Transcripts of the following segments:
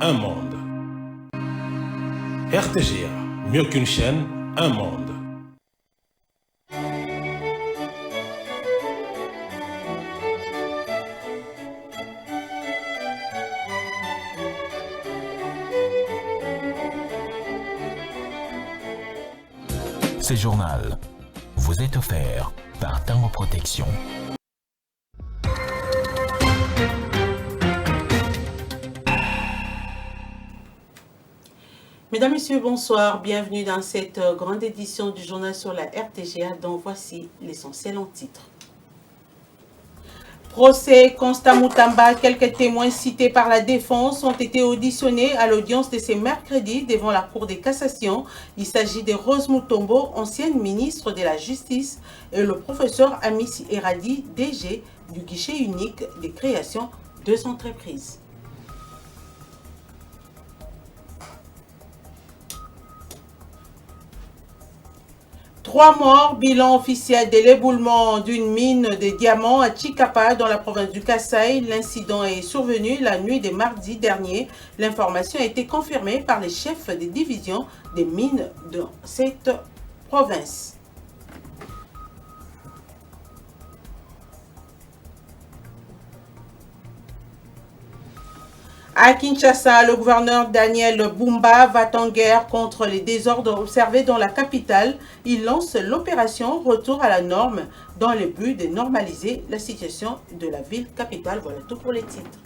un monde. RTGA, mieux qu'une chaîne, un monde. Ce journal vous est offert par Tango Protection. Mesdames, Messieurs, bonsoir. Bienvenue dans cette grande édition du journal sur la RTGA dont voici l'essentiel en titre. Procès Constant Moutamba, quelques témoins cités par la défense ont été auditionnés à l'audience de ce mercredi devant la Cour de cassation. Il s'agit de Rose Mutombo, ancienne ministre de la Justice, et le professeur Amici Eradi, DG du guichet unique de création de entreprises. Trois morts, bilan officiel de l'éboulement d'une mine de diamants à Chikapa dans la province du Kasaï. L'incident est survenu la nuit de mardi dernier. L'information a été confirmée par les chefs des divisions des mines de cette province. À Kinshasa, le gouverneur Daniel Bumba va en guerre contre les désordres observés dans la capitale. Il lance l'opération Retour à la norme dans le but de normaliser la situation de la ville capitale. Voilà tout pour les titres.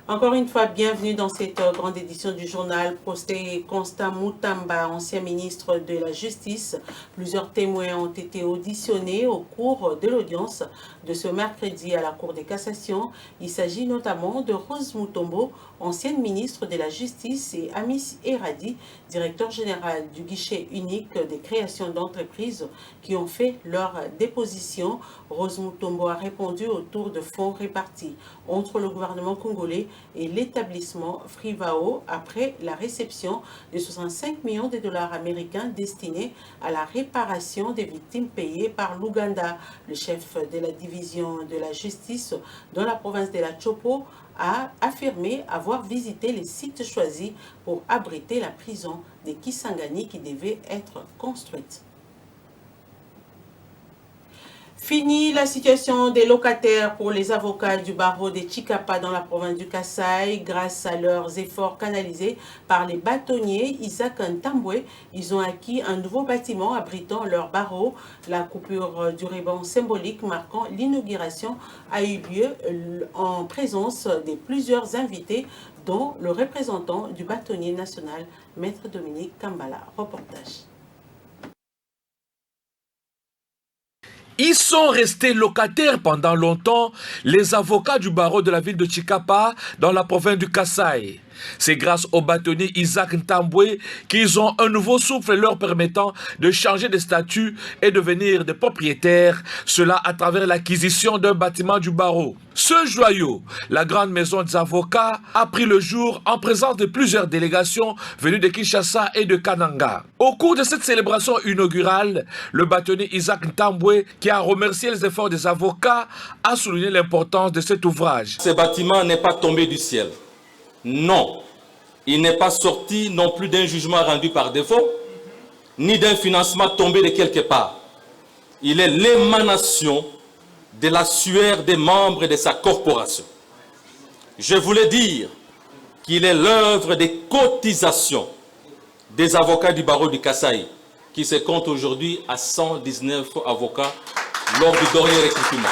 Encore une fois, bienvenue dans cette grande édition du journal. Procès Constant Moutamba, ancien ministre de la Justice. Plusieurs témoins ont été auditionnés au cours de l'audience de ce mercredi à la Cour de cassation. Il s'agit notamment de Rose Mutombo, ancienne ministre de la Justice, et Amici Eradi, directeur général du guichet unique des créations d'entreprises, qui ont fait leur déposition. Rose Mutombo a répondu au tour de fonds répartis entre le gouvernement congolais et l'établissement Frivao après la réception de 65 millions de dollars américains destinés à la réparation des victimes payées par l'Ouganda. Le chef de la division de la justice dans la province de la Chopo a affirmé avoir visité les sites choisis pour abriter la prison de Kisangani qui devait être construite. Fini la situation des locataires pour les avocats du barreau de Chikapa dans la province du Kasaï. Grâce à leurs efforts canalisés par les bâtonniers Isaac Ntambwe, ils ont acquis un nouveau bâtiment abritant leur barreau. La coupure du ruban symbolique marquant l'inauguration a eu lieu en présence de plusieurs invités, dont le représentant du bâtonnier national, Maître Dominique Kambala. Reportage. Ils sont restés locataires pendant longtemps, les avocats du barreau de la ville de Chikapa dans la province du Kasaï. C'est grâce au bâtonnier Isaac Ntambwe qu'ils ont un nouveau souffle leur permettant de changer de statut et devenir des propriétaires, cela à travers l'acquisition d'un bâtiment du barreau. Ce joyau, la grande maison des avocats, a pris le jour en présence de plusieurs délégations venues de Kinshasa et de Kananga. Au cours de cette célébration inaugurale, le bâtonnier Isaac Ntambwe, qui a remercié les efforts des avocats, a souligné l'importance de cet ouvrage. Ce bâtiment n'est pas tombé du ciel. Non, il n'est pas sorti non plus d'un jugement rendu par défaut, ni d'un financement tombé de quelque part. Il est l'émanation de la sueur des membres de sa corporation. Je voulais dire qu'il est l'œuvre des cotisations des avocats du barreau du Kasaï, qui se compte aujourd'hui à 119 avocats lors du dernier recrutement.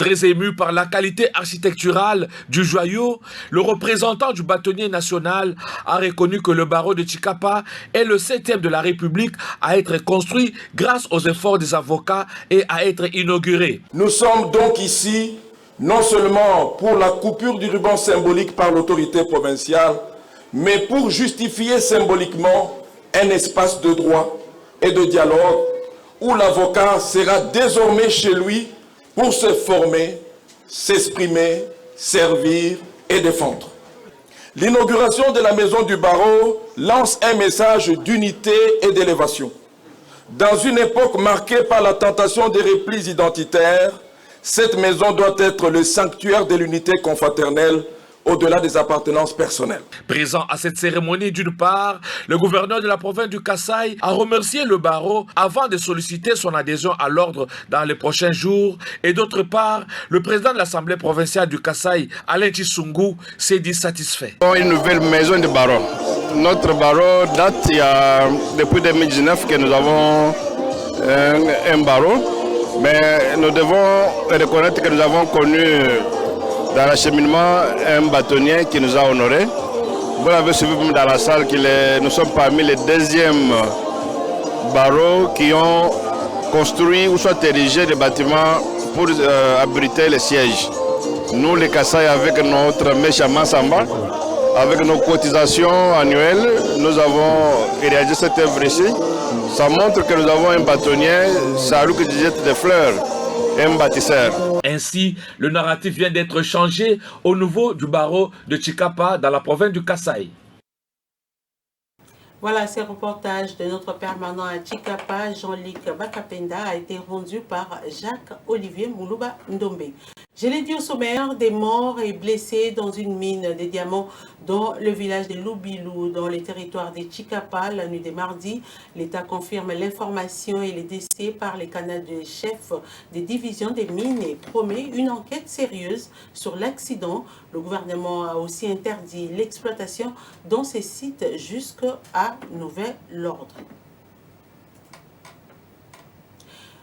Très ému par la qualité architecturale du joyau, le représentant du bâtonnier national a reconnu que le barreau de Chikapa est le 7e de la République à être construit grâce aux efforts des avocats et à être inauguré. Nous sommes donc ici, non seulement pour la coupure du ruban symbolique par l'autorité provinciale, mais pour justifier symboliquement un espace de droit et de dialogue où l'avocat sera désormais chez lui pour se former, s'exprimer, servir et défendre. L'inauguration de la maison du barreau lance un message d'unité et d'élévation. Dans une époque marquée par la tentation des replis identitaires, cette maison doit être le sanctuaire de l'unité confraternelle au-delà des appartenances personnelles. Présent à cette cérémonie, d'une part, le gouverneur de la province du Kasaï a remercié le barreau avant de solliciter son adhésion à l'ordre dans les prochains jours. Et d'autre part, le président de l'Assemblée provinciale du Kasaï, Alain Tshisungu, s'est dit satisfait. Une nouvelle maison de barreau. Notre barreau date depuis 2019 que nous avons un barreau, mais nous devons reconnaître que nous avons connu dans l'acheminement un bâtonnier qui nous a honorés. Vous l'avez suivi dans la salle, nous sommes parmi les deuxièmes barreaux qui ont construit ou soit érigé des bâtiments pour abriter les sièges. Nous, les Kasaï, avec notre Meshama Samba, avec nos cotisations annuelles, nous avons réalisé cette œuvre ici. Ça montre que nous avons un bâtonnier, Salou qui jette des fleurs, un bâtisseur. Ainsi, le narratif vient d'être changé au niveau du barreau de Chikapa dans la province du Kasaï. Voilà, ce reportage de notre permanent à Chikapa, Jean-Luc Bakapenda, a été rendu par Jacques-Olivier Moulouba Ndombe. Je l'ai dit au sommaire, des morts et blessés dans une mine de diamants dans le village de Loubilou, dans les territoires de Chikapa, la nuit de mardi. L'État confirme l'information et les décès par les canaux de chefs des divisions des mines et promet une enquête sérieuse sur l'accident. Le gouvernement a aussi interdit l'exploitation dans ces sites jusqu'à nouvel ordre.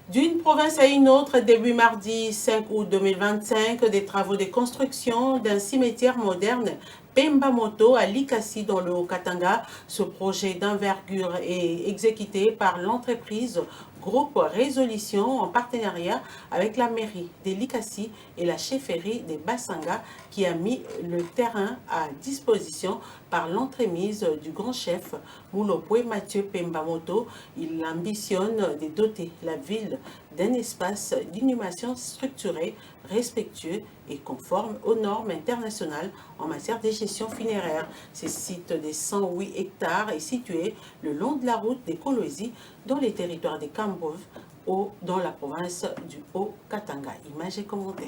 D'une province à une autre, début mardi 5 août 2025, des travaux de construction d'un cimetière moderne Pemba Moto à Likasi dans le Haut-Katanga. Ce projet d'envergure est exécuté par l'entreprise Groupe Résolution en partenariat avec la mairie de Likasi et la chefferie de Basanga qui a mis le terrain à disposition par l'entremise du grand chef Moulopoué Mathieu Pemba Moto. Il ambitionne de doter la ville d'un espace d'inhumation structuré, respectueux et conforme aux normes internationales en matière de gestion funéraire. Ce site de 108 hectares est situé le long de la route des Kolwezi dans les territoires de Kambov, dans la province du Haut-Katanga. Images et commentaires.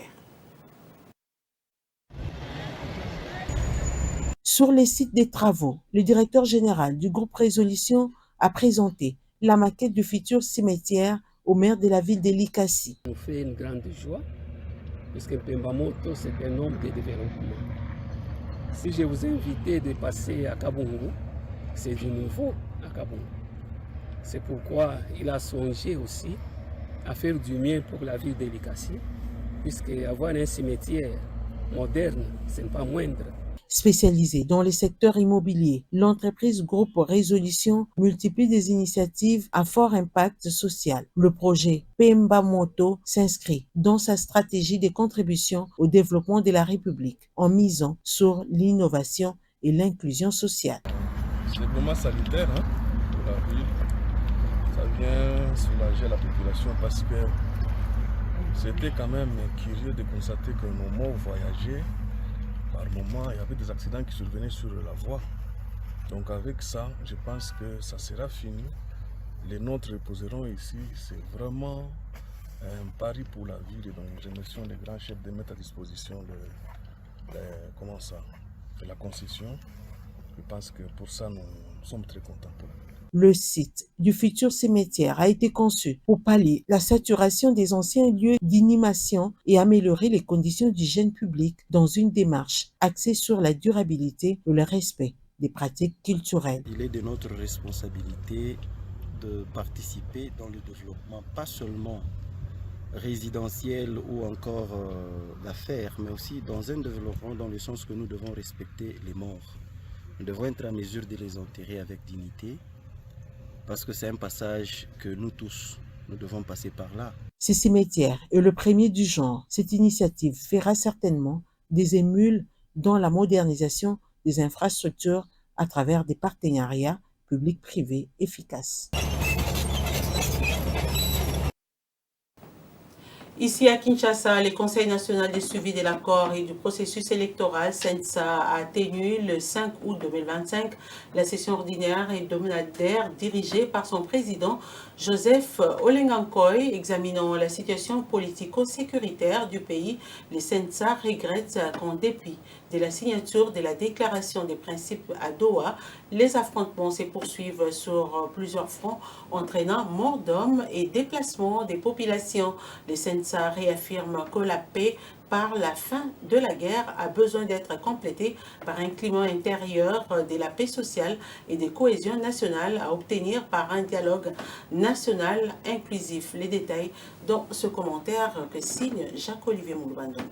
Sur les sites des travaux, le directeur général du groupe Résolution a présenté la maquette du futur cimetière au maire de la ville de Likasi. On fait une grande joie, puisque Pemba Moto, c'est un homme de développement. Si je vous invite de passer à Kabungu, c'est du nouveau à Kabungu. C'est pourquoi il a songé aussi à faire du mien pour la ville de Likasi, puisque avoir un cimetière moderne, ce n'est pas moindre. Spécialisée dans les secteurs immobiliers, l'entreprise Groupe Résolution multiplie des initiatives à fort impact social. Le projet Pemba Moto s'inscrit dans sa stratégie de contribution au développement de la République en misant sur l'innovation et l'inclusion sociale. C'est vraiment salutaire pour la ville. Ça vient soulager la population parce que c'était quand même curieux de constater que nos morts voyageaient. Par moment, il y avait des accidents qui survenaient sur la voie. Donc avec ça, je pense que ça sera fini. Les nôtres reposeront ici. C'est vraiment un pari pour la ville. Et donc, je remercie les grands chefs de mettre à disposition de la concession. Je pense que pour ça, nous sommes très contents. Le site du futur cimetière a été conçu pour pallier la saturation des anciens lieux d'inhumation et améliorer les conditions d'hygiène publique dans une démarche axée sur la durabilité et le respect des pratiques culturelles. Il est de notre responsabilité de participer dans le développement, pas seulement résidentiel ou encore d'affaires, mais aussi dans un développement dans le sens que nous devons respecter les morts. Nous devons être en mesure de les enterrer avec dignité, parce que c'est un passage que nous tous, nous devons passer par là. Ce cimetière est le premier du genre. Cette initiative fera certainement des émules dans la modernisation des infrastructures à travers des partenariats publics-privés efficaces. Ici à Kinshasa, le Conseil national de suivi de l'accord et du processus électoral CENSA a tenu le 5 août 2025 la session ordinaire hebdomadaire dirigée par son président Joseph Olengankoy. Examinant la situation politico-sécuritaire du pays, le CENSA regrette qu'en dépit de la signature de la déclaration des principes à Doha, les affrontements se poursuivent sur plusieurs fronts, entraînant mort d'hommes et déplacement des populations. Le CENSA réaffirme que la paix par la fin de la guerre a besoin d'être complétée par un climat intérieur de la paix sociale et de cohésion nationale à obtenir par un dialogue national inclusif. Les détails dans ce commentaire que signe Jacques-Olivier Moulbandone.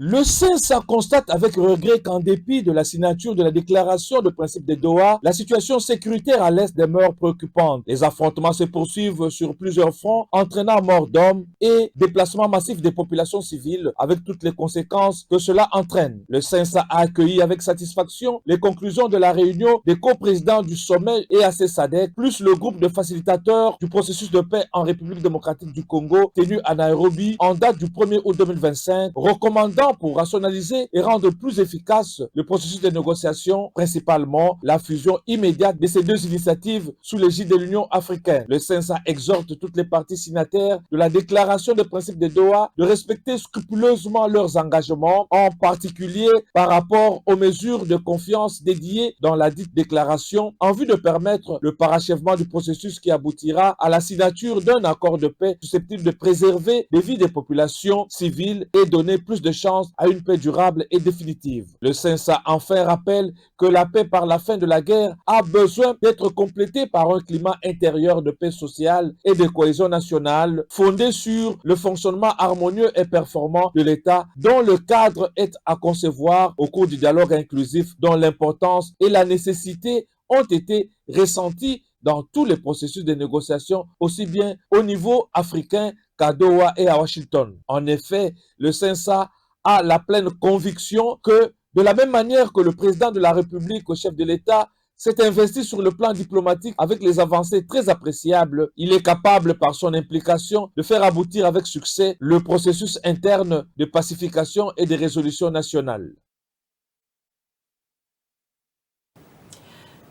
Le CENSA constate avec regret qu'en dépit de la signature de la déclaration de principe de Doha, la situation sécuritaire à l'est demeure préoccupante. Les affrontements se poursuivent sur plusieurs fronts, entraînant mort d'hommes et déplacement massif des populations civiles, avec toutes les conséquences que cela entraîne. Le CENSA a accueilli avec satisfaction les conclusions de la réunion des coprésidents du sommet EAC SADC, plus le groupe de facilitateurs du processus de paix en République démocratique du Congo, tenu à Nairobi en date du 1er août 2025, recommandant pour rationaliser et rendre plus efficace le processus de négociation, principalement la fusion immédiate de ces deux initiatives sous l'égide de l'Union africaine. Le CENSA exhorte toutes les parties signataires de la déclaration des principes de Doha de respecter scrupuleusement leurs engagements, en particulier par rapport aux mesures de confiance dédiées dans la dite déclaration, en vue de permettre le parachèvement du processus qui aboutira à la signature d'un accord de paix susceptible de préserver les vies des populations civiles et donner plus de chances à une paix durable et définitive. Le CENSA enfin rappelle que la paix par la fin de la guerre a besoin d'être complétée par un climat intérieur de paix sociale et de cohésion nationale fondé sur le fonctionnement harmonieux et performant de l'État, dont le cadre est à concevoir au cours du dialogue inclusif, dont l'importance et la nécessité ont été ressenties dans tous les processus de négociation, aussi bien au niveau africain qu'à Doha et à Washington. En effet, le CENSA a la pleine conviction que, de la même manière que le président de la République, au chef de l'État, s'est investi sur le plan diplomatique avec les avancées très appréciables, il est capable, par son implication, de faire aboutir avec succès le processus interne de pacification et de résolution nationale.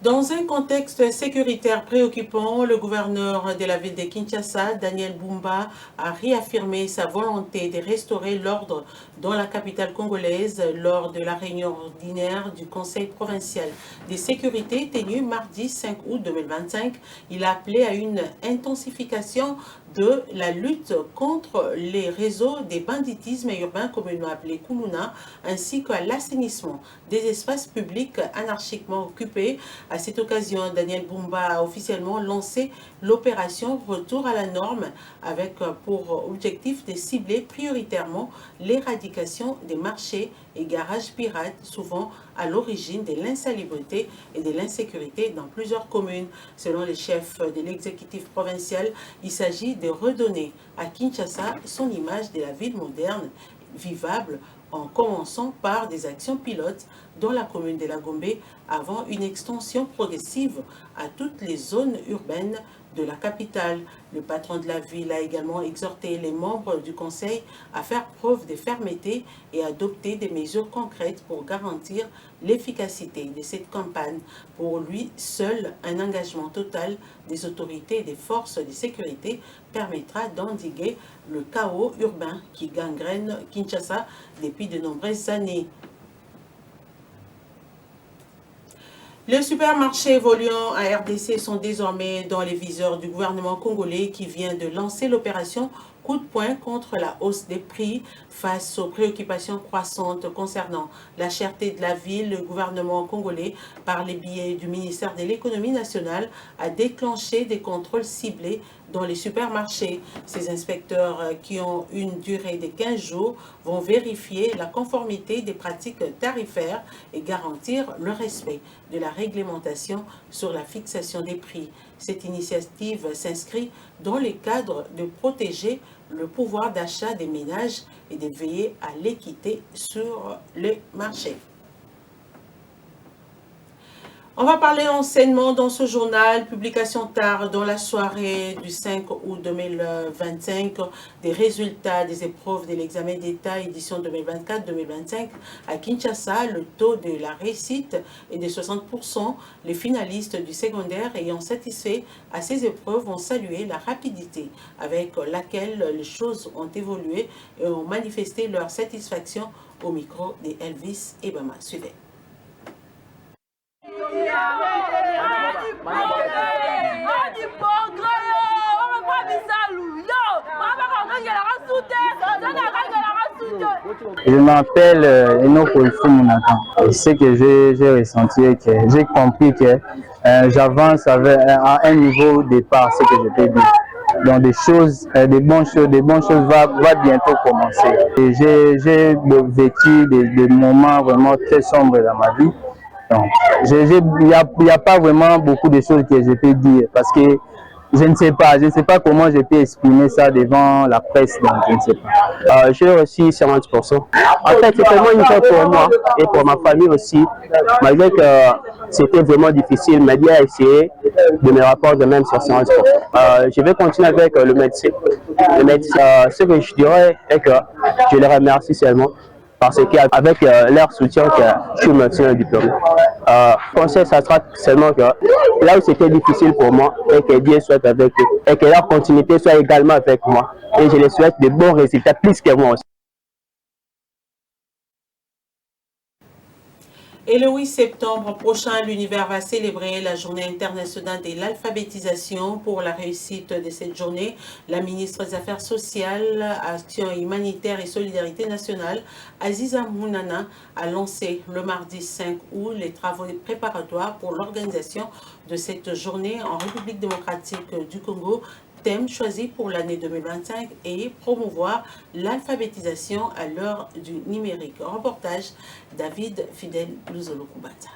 Dans un contexte sécuritaire préoccupant, le gouverneur de la ville de Kinshasa, Daniel Bumba, a réaffirmé sa volonté de restaurer l'ordre dans la capitale congolaise lors de la réunion ordinaire du Conseil provincial de sécurité tenue mardi 5 août 2025. Il a appelé à une intensification de la lutte contre les réseaux des banditismes urbains communément appelés Kuluna, ainsi qu'à l'assainissement des espaces publics anarchiquement occupés. À cette occasion, Daniel Bumba a officiellement lancé l'opération Retour à la norme avec pour objectif de cibler prioritairement l'éradication des marchés et garages pirates, souvent à l'origine de l'insalubrité et de l'insécurité dans plusieurs communes. Selon les chefs de l'exécutif provincial, il s'agit de redonner à Kinshasa son image de la ville moderne, vivable, en commençant par des actions pilotes dans la commune de la Gombe avant une extension progressive à toutes les zones urbaines de la capitale. Le patron de la ville a également exhorté les membres du conseil à faire preuve de fermeté et adopter des mesures concrètes pour garantir l'efficacité de cette campagne. Pour lui, seul un engagement total des autorités et des forces de sécurité permettra d'endiguer le chaos urbain qui gangrène Kinshasa depuis de nombreuses années. Les supermarchés évoluant à RDC sont désormais dans les viseurs du gouvernement congolais qui vient de lancer l'opération coup de poing contre la hausse des prix. Face aux préoccupations croissantes concernant la cherté de la vie, le gouvernement congolais, par les biais du ministère de l'économie nationale, a déclenché des contrôles ciblés dans les supermarchés. Ces inspecteurs, qui ont une durée de 15 jours, vont vérifier la conformité des pratiques tarifaires et garantir le respect de la réglementation sur la fixation des prix. Cette initiative s'inscrit dans le cadre de protéger le pouvoir d'achat des ménages et de veiller à l'équité sur les marchés. On va parler enseignement dans ce journal, publication tard dans la soirée du 5 août 2025 des résultats des épreuves de l'examen d'État édition 2024-2025 à Kinshasa. Le taux de la réussite est de 60%. Les finalistes du secondaire ayant satisfait à ces épreuves ont salué la rapidité avec laquelle les choses ont évolué et ont manifesté leur satisfaction au micro de Elvis Ebama. Suivez. Je m'appelle Enoch Olfou Mounatan. Et ce que j'ai ressenti, que j'ai compris que j'avance à un niveau de départ, ce que je peux dire. Donc des bonnes choses va bientôt commencer. Et j'ai vécu des moments vraiment très sombres dans ma vie. Donc, il n'y a pas vraiment beaucoup de choses que je peux dire parce que je ne sais pas comment je peux exprimer ça devant la presse, donc je ne sais pas. J'ai reçu 50%. En fait, c'est vraiment une chose pour moi et pour ma famille aussi, malgré que c'était vraiment difficile, mais Dieu a essayé de me rapporter même sur 50%. Je vais continuer avec le médecin. Ce que je dirais est que je les remercie seulement. Parce qu'avec leur soutien, je me tiens diplômé. Conseil, ça sera seulement que là où c'était difficile pour moi, et que Dieu soit avec eux, et que leur continuité soit également avec moi. Et je les souhaite de bons résultats, plus que moi aussi. Et le 8 septembre prochain, l'univers va célébrer la journée internationale de l'alphabétisation. Pour la réussite de cette journée, la ministre des Affaires sociales, Action humanitaire et solidarité nationale, Aziza Mounana, a lancé le mardi 5 août les travaux préparatoires pour l'organisation de cette journée en République démocratique du Congo. Thème choisi pour l'année 2025 et promouvoir l'alphabétisation à l'heure du numérique. Reportage David Fidel Luzolo-Kubata.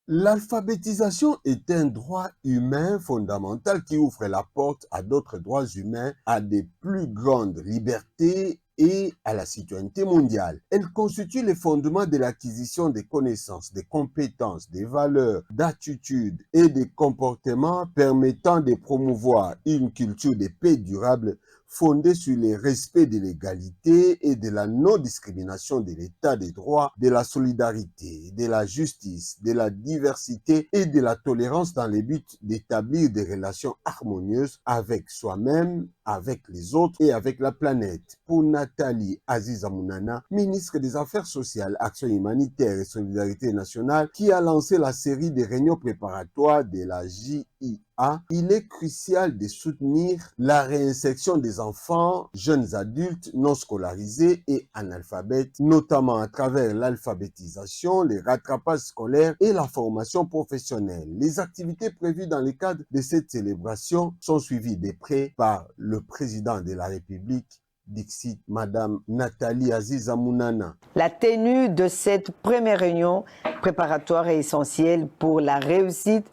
L'alphabétisation est un droit humain fondamental qui ouvre la porte à d'autres droits humains, à des plus grandes libertés et à la citoyenneté mondiale. Elle constitue le fondement de l'acquisition des connaissances, des compétences, des valeurs, d'attitudes et des comportements permettant de promouvoir une culture de paix durable fondée sur le respect de l'égalité et de la non-discrimination de l'état des droits, de la solidarité, de la justice, de la diversité et de la tolérance dans le but d'établir des relations harmonieuses avec soi-même, avec les autres et avec la planète. Pour Nathalie Aziza Mounana, ministre des Affaires sociales, Action humanitaire et solidarité nationale, qui a lancé la série des réunions préparatoires de la JIA, il est crucial de soutenir la réinsertion des enfants, jeunes adultes non scolarisés et analphabètes, notamment à travers l'alphabétisation, les rattrapages scolaires et la formation professionnelle. Les activités prévues dans le cadre de cette célébration sont suivies de près par le président de la République, Dixit, Madame Nathalie Aziza Mounana. La tenue de cette première réunion préparatoire est essentielle pour la réussite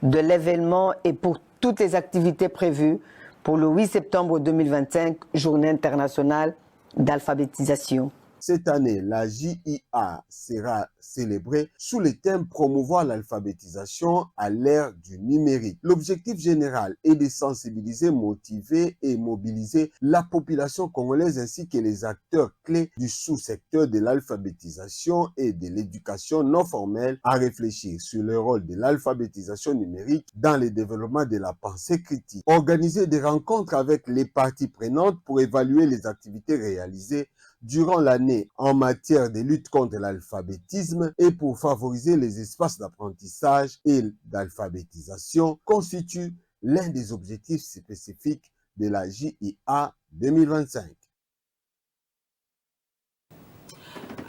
de l'événement et pour toutes les activités prévues pour le 8 septembre 2025, Journée internationale d'alphabétisation. Cette année, la JIA sera célébrée sous le thème « Promouvoir l'alphabétisation à l'ère du numérique ». L'objectif général est de sensibiliser, motiver et mobiliser la population congolaise ainsi que les acteurs clés du sous-secteur de l'alphabétisation et de l'éducation non formelle à réfléchir sur le rôle de l'alphabétisation numérique dans le développement de la pensée critique. Organiser des rencontres avec les parties prenantes pour évaluer les activités réalisées durant l'année en matière de lutte contre l'alphabétisme et pour favoriser les espaces d'apprentissage et d'alphabétisation constitue l'un des objectifs spécifiques de la JIA 2025.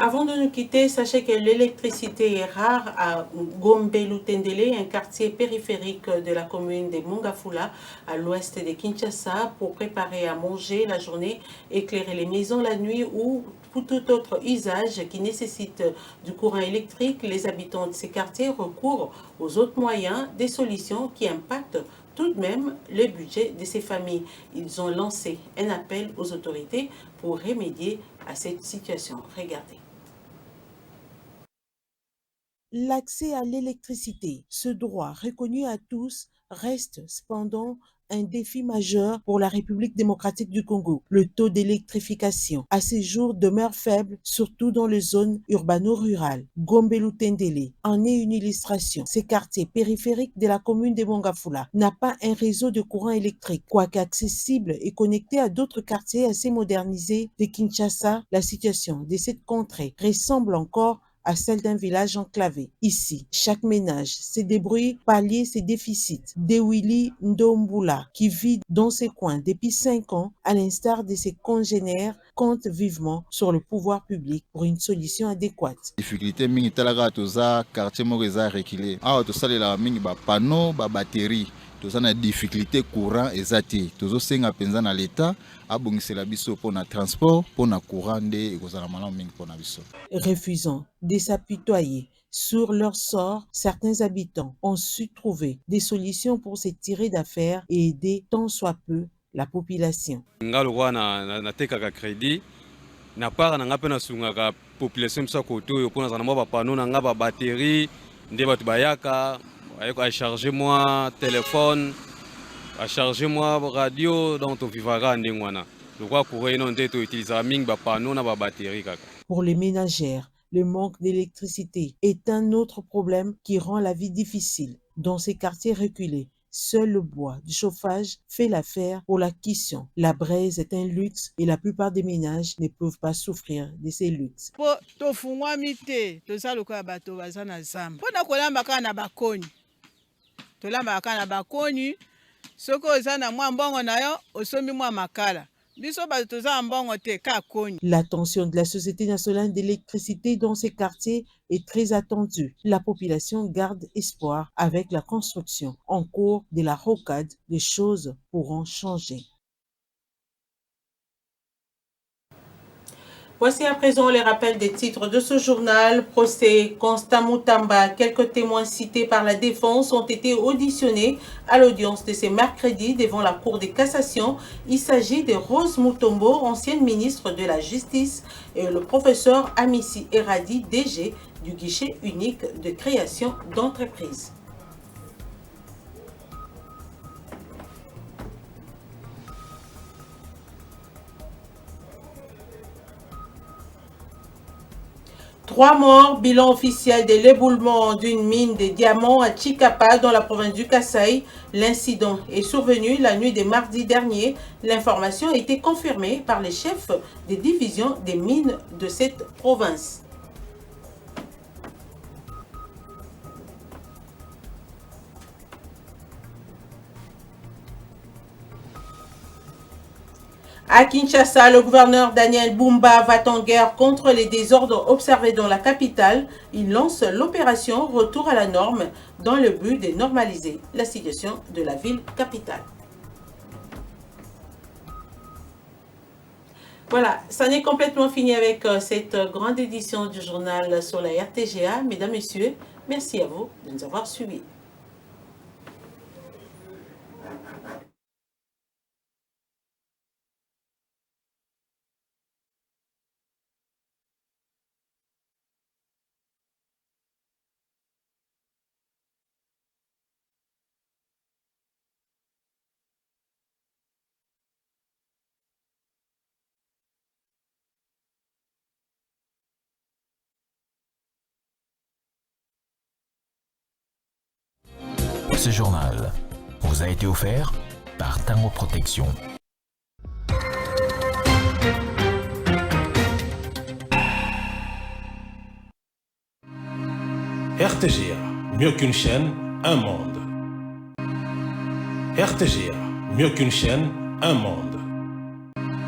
Avant de nous quitter, sachez que l'électricité est rare à Gombe-Lutendele, un quartier périphérique de la commune de Mongafula, à l'ouest de Kinshasa, pour préparer à manger la journée, éclairer les maisons la nuit ou pour tout autre usage qui nécessite du courant électrique. Les habitants de ces quartiers recourent aux autres moyens, des solutions qui impactent tout de même le budget de ces familles. Ils ont lancé un appel aux autorités pour remédier à cette situation. Regardez. L'accès à l'électricité, ce droit reconnu à tous, reste cependant un défi majeur pour la République démocratique du Congo. Le taux d'électrification à ces jours demeure faible, surtout dans les zones urbano-rurales. Gombe-Lutendele en est une illustration. Ces quartiers périphériques de la commune de Mongafula n'a pas un réseau de courant électrique. Quoique accessible et connecté à d'autres quartiers assez modernisés de Kinshasa, la situation de cette contrée ressemble encore à celle d'un village enclavé. Ici, chaque ménage se débrouille pallier ses déficits. Dewili Ndombula, qui vit dans ces coins depuis 5 ans, à l'instar de ses congénères, compte vivement sur le pouvoir public pour une solution adéquate. Difficulté mingi talaga toza quartier moreza reculé. Ah to salela mingi ba panneau ba batterie. Toza na difficulté courant ezati. Tozo senga penza na l'état abongisela biso pour na transport pour na courant de ekozala malamu mingi pour na biso. Refusant de s'apitoyer sur leur sort, certains habitants ont su trouver des solutions pour se tirer d'affaire et aider tant soit peu la population. Ngalwa na tekaka crédit na part na ngape na sungaka population msa koto yo pona za na ba panneau na ngaba batterie nde batu bayaka à charger moi téléphone, à charger moi radio dans ton vivara ndengwana. Je crois que non te utiliser ming ba panneau na ba batterie kaka. Pour les ménagères, le manque d'électricité est un autre problème qui rend la vie difficile. Dans ces quartiers reculés, seul le bois du chauffage fait l'affaire pour la cuisson. La braise est un luxe et la plupart des ménages ne peuvent pas souffrir de ces luxes. L'attention de la Société nationale d'électricité dans ces quartiers est très attendue. La population garde espoir avec la construction en cours de la rocade. Les choses pourront changer. Voici à présent les rappels des titres de ce journal. Procès Constant Moutamba. Quelques témoins cités par la défense ont été auditionnés à l'audience de ce mercredi devant la Cour de cassation. Il s'agit de Rose Mutombo, ancienne ministre de la Justice, et le professeur Amissi Eradi, DG du guichet unique de création d'entreprises. Trois morts, bilan officiel de l'éboulement d'une mine de diamants à Chikapa dans la province du Kasaï. L'incident est survenu la nuit de mardi dernier. L'information a été confirmée par les chefs des divisions des mines de cette province. À Kinshasa, le gouverneur Daniel Bumba va en guerre contre les désordres observés dans la capitale. Il lance l'opération Retour à la norme dans le but de normaliser la situation de la ville capitale. Voilà, ça n'est complètement fini avec cette grande édition du journal sur la RTGA. Mesdames, Messieurs, merci à vous de nous avoir suivis. Ce journal vous a été offert par Tango Protection. RTGA, mieux qu'une chaîne, un monde. RTGA, mieux qu'une chaîne, un monde.